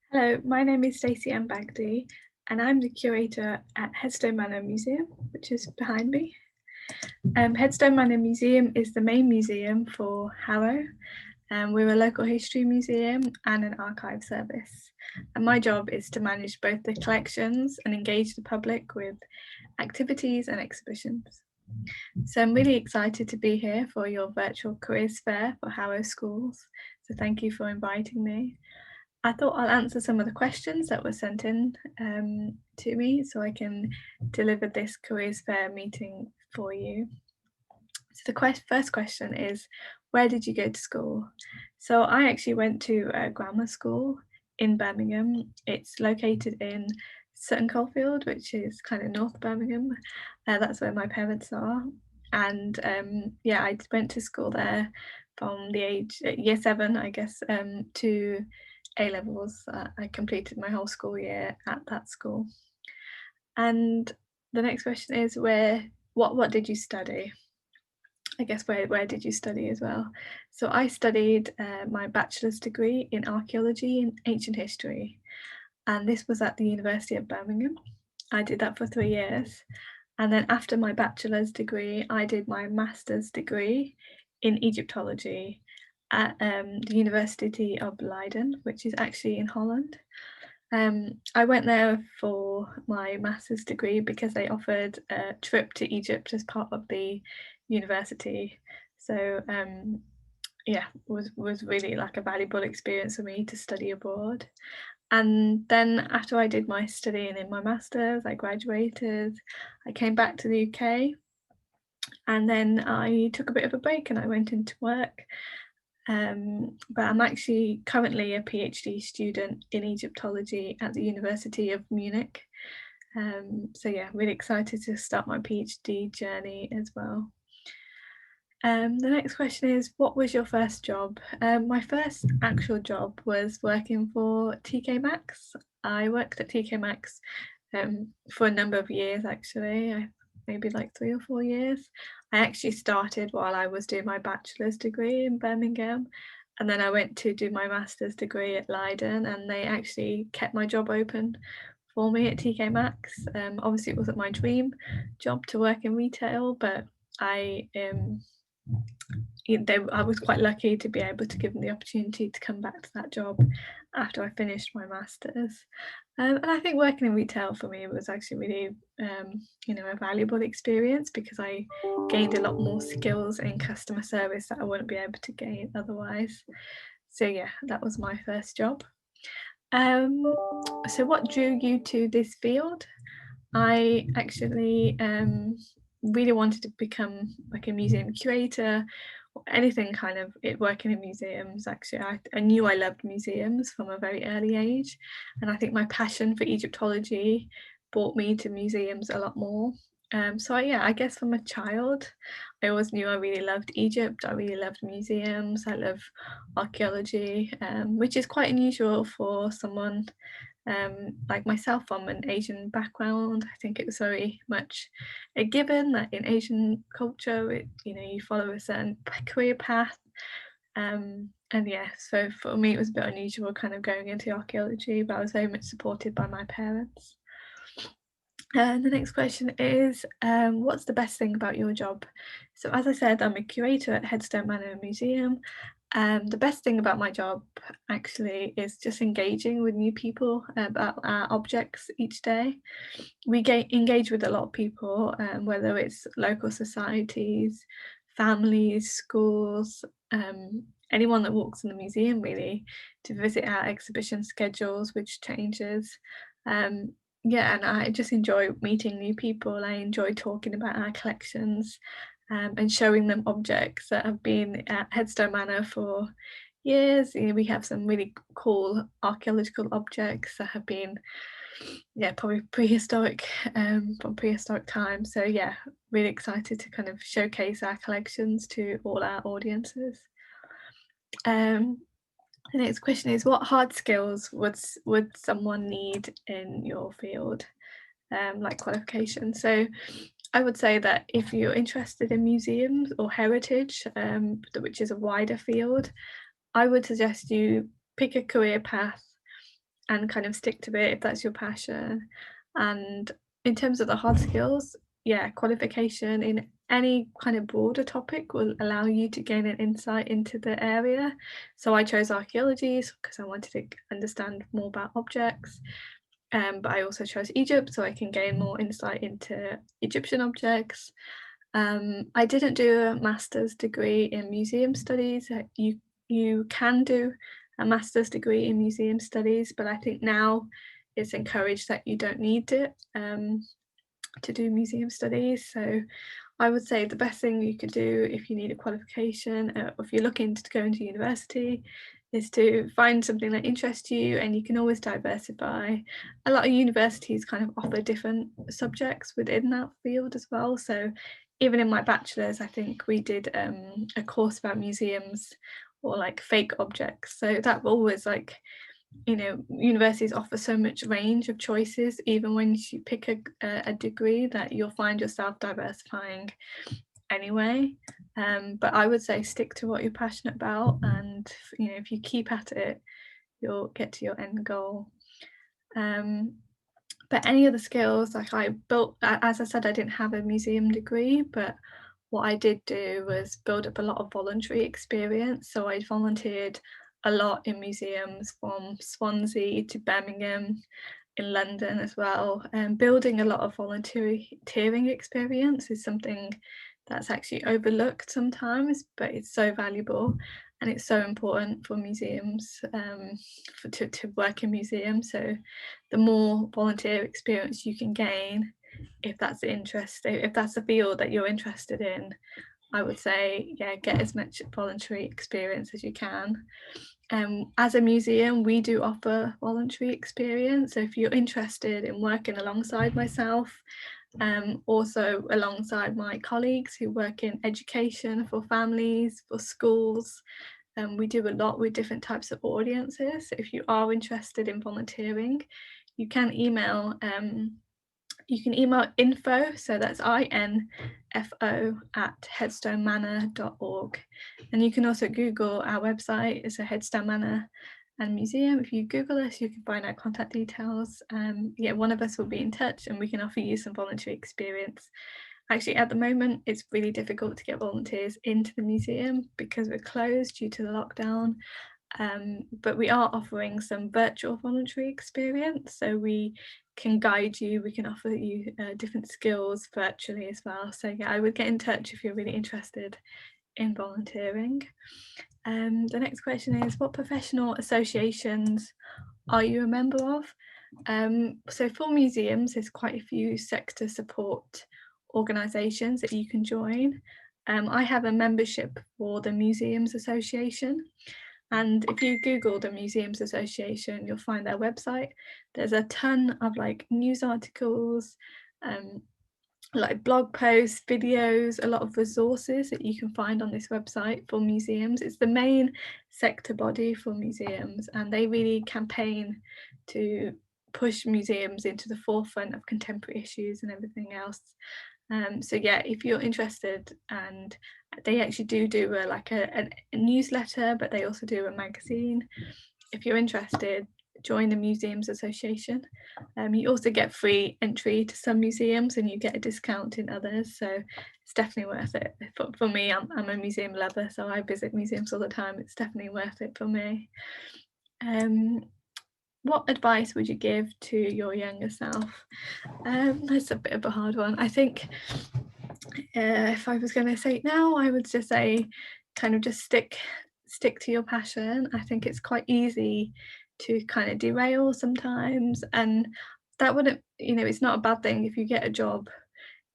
Hello, my name is Stacey and Bagdi, and I'm the curator at Headstone Manor Museum, which is behind me. Headstone Manor Museum is the main museum for Harrow. We're a local history museum and an archive service. And my job is to manage both the collections and engage the public with activities and exhibitions. So I'm really excited to be here for your virtual careers fair for Harrow schools. So thank you for inviting me. I thought I'll answer some of the questions that were sent in to me so I can deliver this careers fair meeting for you. So the first question is, where did you go to school? So I actually went to a grammar school in Birmingham. It's located in Sutton Coldfield, which is kind of North Birmingham. That's where my parents are. And yeah, I went to school there from the age year 7, I guess, to A levels. I completed my whole school year at that school. And the next question is, what did you study? I guess where did you study as well? So I studied my bachelor's degree in archaeology and ancient history, and this was at the University of Birmingham. I did that for 3 years, and then after my bachelor's degree, I did my master's degree in Egyptology at the University of Leiden, which is actually in Holland. I went there for my master's degree because they offered a trip to Egypt as part of the university. So yeah, was really like a valuable experience for me to study abroad. And then after I did my studying in my master's, I graduated. I came back to the UK, and then I took a bit of a break and I went into work. But I'm actually currently a PhD student in Egyptology at the University of Munich. So yeah, really excited to start my PhD journey as well. The next question is, what was your first job? My first actual job was working for TK Maxx. I worked at TK Maxx for a number of years, actually, maybe like 3 or 4 years. I actually started while I was doing my bachelor's degree in Birmingham, and then I went to do my master's degree at Leiden, and they actually kept my job open for me at TK Maxx. Obviously, it wasn't my dream job to work in retail, but I I was quite lucky to be able to give them the opportunity to come back to that job after I finished my masters. And I think working in retail for me was actually really, a valuable experience because I gained a lot more skills in customer service that I wouldn't be able to gain otherwise. So yeah, that was my first job. Um, so what drew you to this field? I actually really wanted to become like a museum curator or anything kind of it working in museums. Actually, I knew I loved museums from a very early age, and I think my passion for Egyptology brought me to museums a lot more. Yeah, I guess from a child, I always knew I really loved Egypt. I really loved museums. I love archaeology, which is quite unusual for someone like myself from an Asian background. I think it was very much a given that in Asian culture, you follow a certain career path. And yeah, so for me, it was a bit unusual kind of going into archaeology, but I was very much supported by my parents. And the next question is, what's the best thing about your job? So as I said, I'm a curator at Headstone Manor Museum. The best thing about my job actually is just engaging with new people about our objects each day. We engage with a lot of people, whether it's local societies, families, schools, anyone that walks in the museum really, to visit our exhibition schedules, which changes. Um, yeah, and I just enjoy meeting new people. I enjoy talking about our collections and showing them objects that have been at Headstone Manor for years. We have some really cool archaeological objects that have been, yeah, probably prehistoric, from prehistoric times. So yeah, really excited to kind of showcase our collections to all our audiences. Um, the next question is, what hard skills would someone need in your field, like qualification? So I would say that if you're interested in museums or heritage, which is a wider field, I would suggest you pick a career path and kind of stick to it if that's your passion. And in terms of the hard skills, yeah, qualification in any kind of broader topic will allow you to gain an insight into the area. So I chose archaeology because I wanted to understand more about objects. But I also chose Egypt so I can gain more insight into Egyptian objects. I didn't do a master's degree in museum studies. You can do a master's degree in museum studies, but I think now it's encouraged that you don't need it to do museum studies. So I would say the best thing you could do if you need a qualification, or if you're looking to go into university, is to find something that interests you, and you can always diversify. A lot of universities kind of offer different subjects within that field as well. So even in my bachelor's, I think we did a course about museums or like fake objects. So that always like, universities offer so much range of choices, even when you pick a degree, that you'll find yourself diversifying anyway. But I would say stick to what you're passionate about, and if you keep at it, you'll get to your end goal. But any other skills, like I built, as I said, I didn't have a museum degree, but what I did do was build up a lot of voluntary experience. So I volunteered a lot in museums from Swansea to Birmingham, in London as well. And building a lot of volunteering experience is something that's actually overlooked sometimes, but it's so valuable and it's so important for museums, to work in museums. So the more volunteer experience you can gain, if that's the interest, if that's the field that you're interested in, I would say, yeah, get as much voluntary experience as you can. As a museum, we do offer voluntary experience. So if you're interested in working alongside myself, also alongside my colleagues who work in education for families, for schools, we do a lot with different types of audiences. So if you are interested in volunteering, you can email info, so that's info @headstonemanor.org, and you can also Google our website. It's a Headstone Manor and Museum. If you Google us, you can find our contact details. Yeah, one of us will be in touch and we can offer you some voluntary experience. Actually, at the moment, it's really difficult to get volunteers into the museum because we're closed due to the lockdown. But we are offering some virtual voluntary experience, so we can guide you, we can offer you different skills virtually as well. So yeah, I would get in touch if you're really interested in volunteering. The next question is, what professional associations are you a member of? So for museums, there's quite a few sector support organisations that you can join. I have a membership for the Museums Association, and if you Google the Museums Association, you'll find their website. There's a ton of like news articles, like blog posts, videos, a lot of resources that you can find on this website for museums. It's the main sector body for museums, and they really campaign to push museums into the forefront of contemporary issues and everything else. So yeah, if you're interested, and they actually do a newsletter, but they also do a magazine. If you're interested, join the Museums Association. You also get free entry to some museums and you get a discount in others, so it's definitely worth it. For me, I'm a museum lover, so I visit museums all the time. It's definitely worth it for me. What advice would you give to your younger self? That's a bit of a hard one. I think if I was going to say it now, I would just say kind of just stick to your passion. I think it's quite easy to kind of derail sometimes, and that wouldn't, it's not a bad thing if you get a job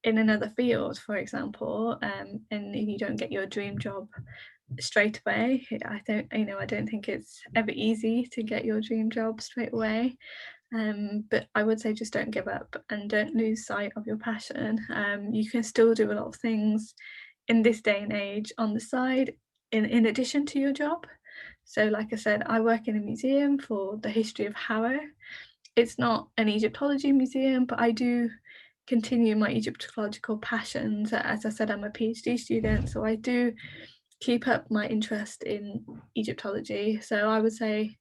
in another field, for example, and you don't get your dream job straight away. I don't think it's ever easy to get your dream job straight away. But I would say just don't give up and don't lose sight of your passion. You can still do a lot of things in this day and age on the side in addition to your job. So like I said, I work in a museum for the history of Harrow. It's not an Egyptology museum, but I do continue my Egyptological passions. As I said, I'm a PhD student, so I do keep up my interest in Egyptology. So I would say,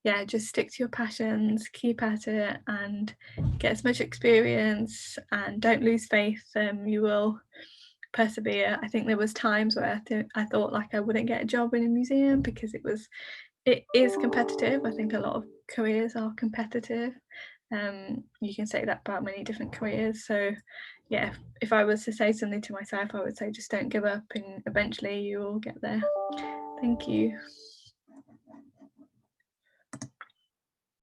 yeah, just stick to your passions, keep at it, and get as much experience, and don't lose faith. You will persevere. I think there was times where I thought like I wouldn't get a job in a museum because it is competitive. I think a lot of careers are competitive. You can say that about many different careers. So yeah, if I was to say something to myself, I would say just don't give up, and eventually you will get there. Thank you.